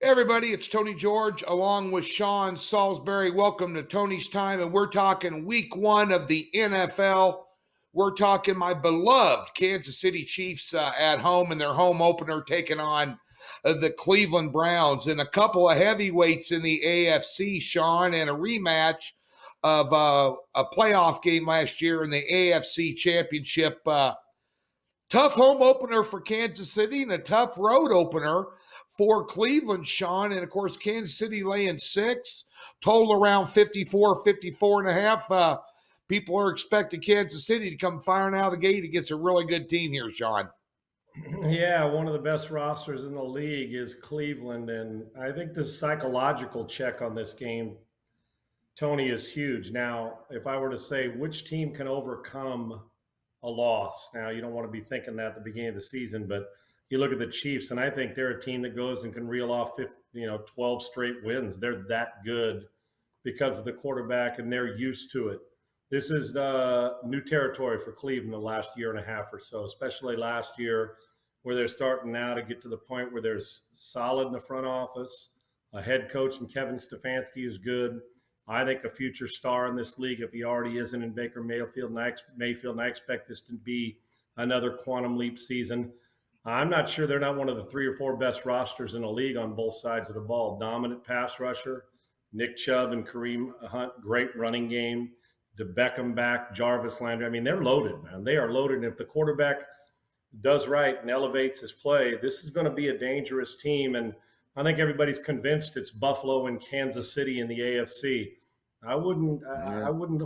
Everybody, it's Tony George along with Sean Salisbury. Welcome to Tony's Time, and we're talking week one of the NFL. We're talking my beloved Kansas City Chiefs at home in their home opener taking on the Cleveland Browns, and a couple of heavyweights in the AFC, Sean, and a rematch of a playoff game last year in the AFC Championship. Tough home opener for Kansas City and a tough road opener for Cleveland, Sean. And, of course, Kansas City laying 6, total around 54 and a half. People are expecting Kansas City to come firing out of the gate against a really good team here, Sean. Yeah, one of the best rosters in the league is Cleveland. And I think the psychological check on this game, Tony, is huge. Now, if I were to say which team can overcome a loss, now you don't want to be thinking that at the beginning of the season, but you look at the Chiefs, and I think they're a team that goes and can reel off 12 straight wins. They're that good because of the quarterback, and they're used to it. This is new territory for Cleveland the last year and a half or so, especially last year, where they're starting now to get to the point where they're solid in the front office. A head coach in Kevin Stefanski is good. I think a future star in this league, if he already isn't in Baker Mayfield, and I expect this to be another quantum leap season. I'm not sure they're not one of the 3 or 4 best rosters in the league on both sides of the ball. Dominant pass rusher, Nick Chubb and Kareem Hunt, great running game. The Beckham back, Jarvis Landry. I mean, they're loaded, man. They are loaded. And if the quarterback does right and elevates his play, this is going to be a dangerous team. And I think everybody's convinced it's Buffalo and Kansas City in the AFC. I wouldn't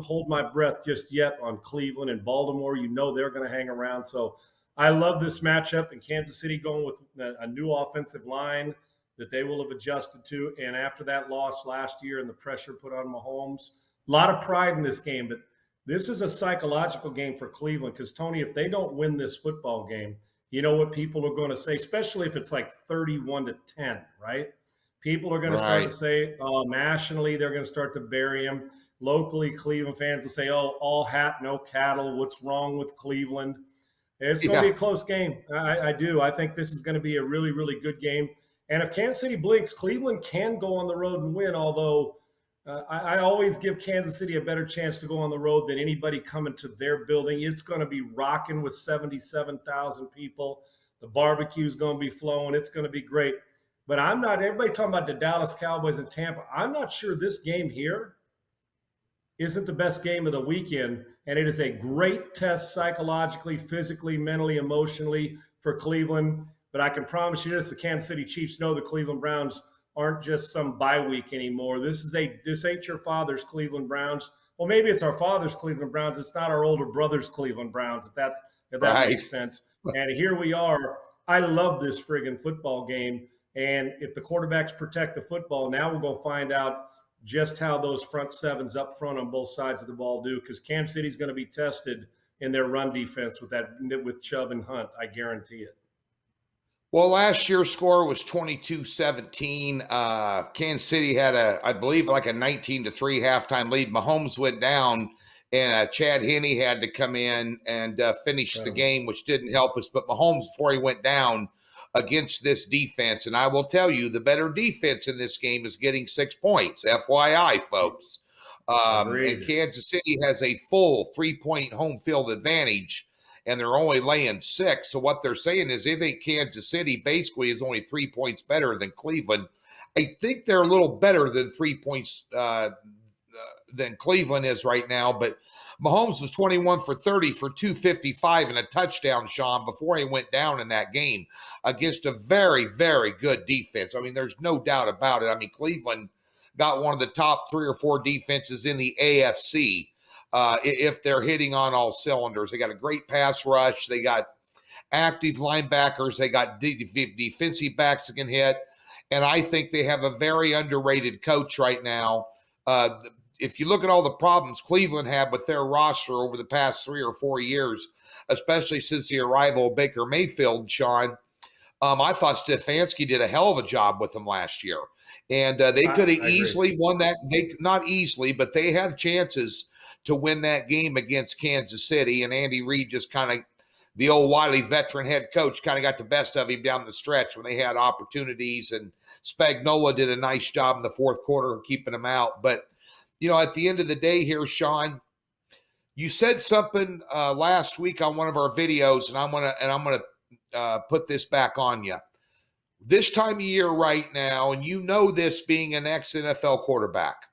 hold my breath just yet on Cleveland and Baltimore. You know they're going to hang around. So I love this matchup, and Kansas City going with a new offensive line that they will have adjusted to. And after that loss last year and the pressure put on Mahomes, a lot of pride in this game. But this is a psychological game for Cleveland because, Tony, if they don't win this football game, you know what people are going to say, especially if it's like 31-10, right? People are going to start to say, nationally, they're going to start to bury him. Locally, Cleveland fans will say, all hat, no cattle. What's wrong with Cleveland? It's going to be a close game. I do. I think this is going to be a really, really good game. And if Kansas City blinks, Cleveland can go on the road and win, although I always give Kansas City a better chance to go on the road than anybody coming to their building. It's going to be rocking with 77,000 people. The barbecue is going to be flowing. It's going to be great. But everybody talking about the Dallas Cowboys and Tampa. I'm not sure this game here isn't the best game of the weekend. And it is a great test psychologically, physically, mentally, emotionally for Cleveland. But I can promise you this, the Kansas City Chiefs know the Cleveland Browns aren't just some bye week anymore. This ain't your father's Cleveland Browns. Well, maybe it's our father's Cleveland Browns. It's not our older brother's Cleveland Browns, if that makes sense. And here we are. I love this friggin' football game. And if the quarterbacks protect the football, now we're going to find out just how those front sevens up front on both sides of the ball do, because Kansas City's going to be tested in their run defense with Chubb and Hunt. I guarantee it. Well, last year's score was 22-17. Kansas City had I believe, like a 19-3 halftime lead. Mahomes went down, and Chad Henne had to come in and finish the game, which didn't help us. But Mahomes, before he went down against this defense, and I will tell you, the better defense in this game is getting 6 points. FYI, folks. And Kansas City has a full 3-point home field advantage, and they're only laying 6. So what they're saying is they think Kansas City basically is only 3 points better than Cleveland. I think they're a little better than 3 points than Cleveland is right now, but Mahomes was 21 for 30 for 255 and a touchdown, Sean, before he went down in that game against a very, very good defense. I mean, there's no doubt about it. I mean, Cleveland got one of the top 3 or 4 defenses in the AFC if they're hitting on all cylinders. They got a great pass rush. They got active linebackers. They got defensive backs that can hit. And I think they have a very underrated coach right now. If you look at all the problems Cleveland had with their roster over the past 3 or 4 years, especially since the arrival of Baker Mayfield, Sean, I thought Stefanski did a hell of a job with them last year. And they could have easily won that. Not easily, but they had chances to win that game against Kansas City. And Andy Reid just kind of, the old wily veteran head coach, kind of got the best of him down the stretch when they had opportunities and Spagnuolo did a nice job in the fourth quarter of keeping them out. But, at the end of the day here, Sean, you said something last week on one of our videos, and I'm gonna put this back on you. This time of year right now, and this being an ex-NFL quarterback,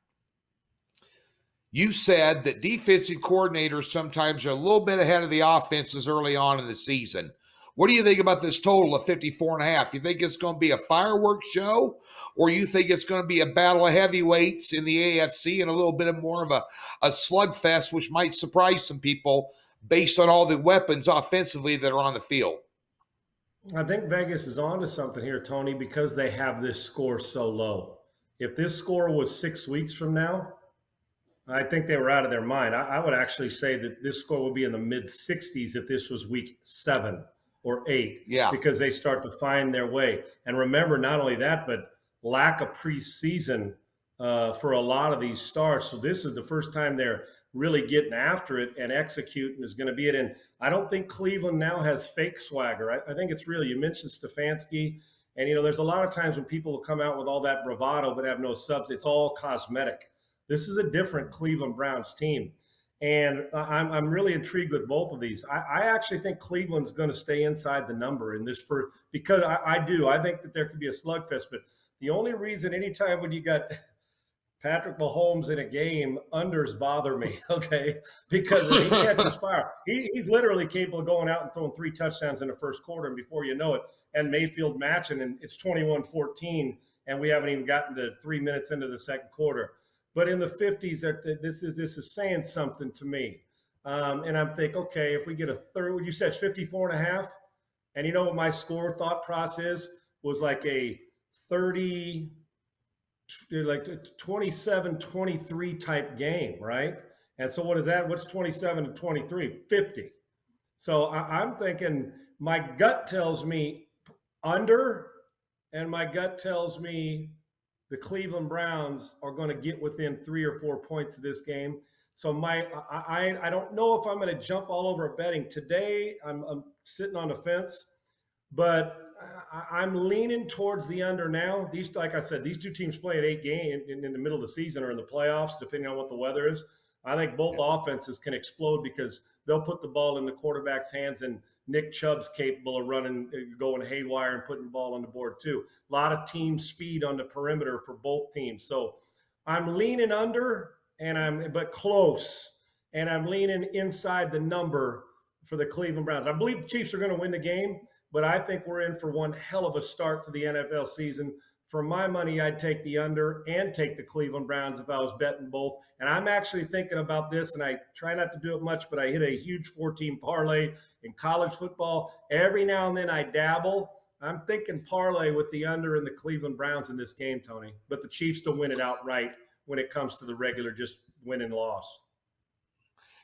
you said that defensive coordinators sometimes are a little bit ahead of the offenses early on in the season. What do you think about this total of 54.5? You think it's going to be a fireworks show, or you think it's going to be a battle of heavyweights in the AFC and a little bit more of a slugfest, which might surprise some people based on all the weapons offensively that are on the field? I think Vegas is onto something here, Tony, because they have this score so low. If this score was 6 weeks from now, I think they were out of their mind. I would actually say that this score would be in the mid 60s if this was week 7 or 8, because they start to find their way. And remember, not only that, but lack of preseason for a lot of these stars. So this is the first time they're really getting after it, and executing is going to be it. And I don't think Cleveland now has fake swagger. I think it's real. You mentioned Stefanski, and there's a lot of times when people will come out with all that bravado but have no substance. It's all cosmetic. This is a different Cleveland Browns team. And I'm really intrigued with both of these. I actually think Cleveland's going to stay inside the number in this because I think that there could be a slugfest. But the only reason anytime when you got Patrick Mahomes in a game, unders bother me, okay? Because he catches fire. He's literally capable of going out and throwing 3 touchdowns in the first quarter, and before you know it, and Mayfield matching, and it's 21-14, and we haven't even gotten to 3 minutes into the second quarter. But in the 50s, this is saying something to me. And I'm thinking, okay, if we get a third, you said 54.5, and you know what my score thought process was, like a 30, like 27-23 type game, right? And so what is that? What's 27-23? 50. So I'm thinking, my gut tells me under, and my gut tells me the Cleveland Browns are going to get within 3 or 4 points of this game. So I don't know if I'm going to jump all over betting today. I'm sitting on the fence, but I'm leaning towards the under now. Like I said, these two teams play at 8 games in the middle of the season or in the playoffs, depending on what the weather is. I think both offenses can explode because they'll put the ball in the quarterback's hands, and Nick Chubb's capable of running, going haywire and putting the ball on the board too. A lot of team speed on the perimeter for both teams. So I'm leaning under, but close, and I'm leaning inside the number for the Cleveland Browns. I believe the Chiefs are going to win the game, but I think we're in for one hell of a start to the NFL season. For my money, I'd take the under and take the Cleveland Browns if I was betting both. And I'm actually thinking about this, and I try not to do it much, but I hit a huge 4-team parlay in college football. Every now and then I dabble. I'm thinking parlay with the under and the Cleveland Browns in this game, Tony. But the Chiefs to win it outright when it comes to the regular just win and loss.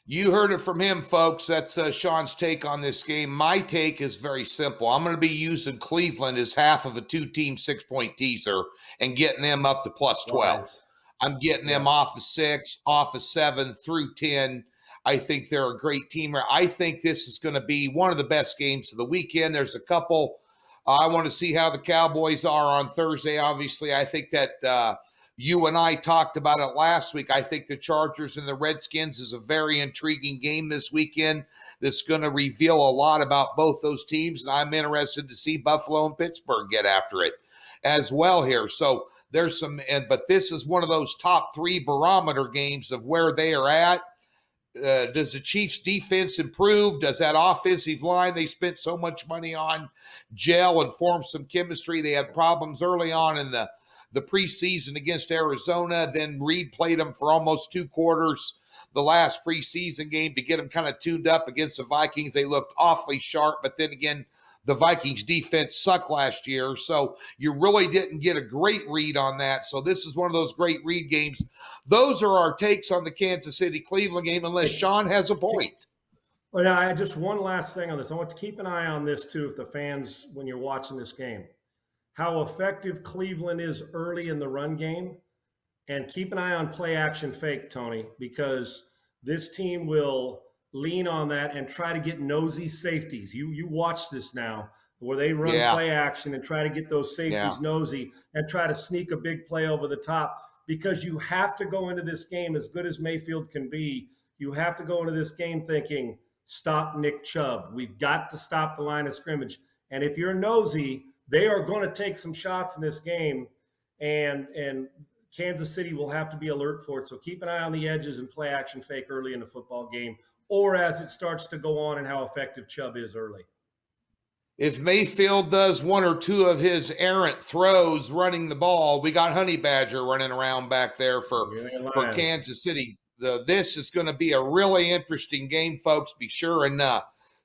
You heard it from him, folks. That's Sean's take on this game. My take is very simple. I'm going to be using Cleveland as half of a 2-team 6-point teaser and getting them up to plus 12. Nice. I'm getting them off of 6, off of 7 through 10. I think they're a great team. I think this is going to be one of the best games of the weekend. There's a couple. I want to see how the Cowboys are on Thursday. Obviously, I think that you and I talked about it last week. I think the Chargers and the Redskins is a very intriguing game this weekend that's going to reveal a lot about both those teams, and I'm interested to see Buffalo and Pittsburgh get after it as well here. So there's some, but this is one of those top 3 barometer games of where they are at. Does the Chiefs' defense improve? Does that offensive line they spent so much money on gel and form some chemistry? They had problems early on in the preseason against Arizona. Then Reed played them for almost 2 quarters the last preseason game to get them kind of tuned up against the Vikings. They looked awfully sharp, but then again, the Vikings defense sucked last year, so you really didn't get a great read on that. So this is one of those great read games. Those are our takes on the Kansas City-Cleveland game, unless Sean has a point. Well, now, just one last thing on this. I want to keep an eye on this, too, if the fans, when you're watching this game, how effective Cleveland is early in the run game. And keep an eye on play action fake, Tony, because this team will lean on that and try to get nosy safeties. You watch this now. where they run Yeah. play action and try to get those Yeah. safeties nosy and try to sneak a big play over the top, because you have to go into this game, as good as Mayfield can be, you have to go into this game thinking, stop Nick Chubb. We've got to stop the line of scrimmage. And if you're nosy, they are going to take some shots in this game, and Kansas City will have to be alert for it. So keep an eye on the edges and play action fake early in the football game, or as it starts to go on, and how effective Chubb is early. If Mayfield does one or two of his errant throws running the ball, we got Honey Badger running around back there for Kansas City. This is going to be a really interesting game, folks. Be sure and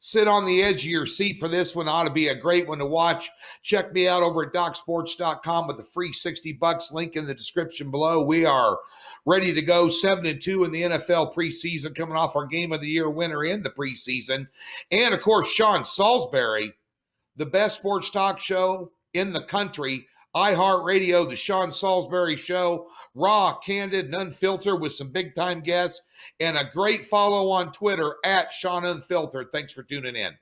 sit on the edge of your seat for this one. Ought to be a great one to watch. Check me out over at DocSports.com with a free $60 link in the description below. We are ready to go, 7-2 in the NFL preseason, coming off our Game of the Year winner in the preseason. And, of course, Sean Salisbury, the best sports talk show in the country, iHeartRadio, the Sean Salisbury Show, raw, candid, and unfiltered with some big-time guests, and a great follow on Twitter at Sean Unfiltered. Thanks for tuning in.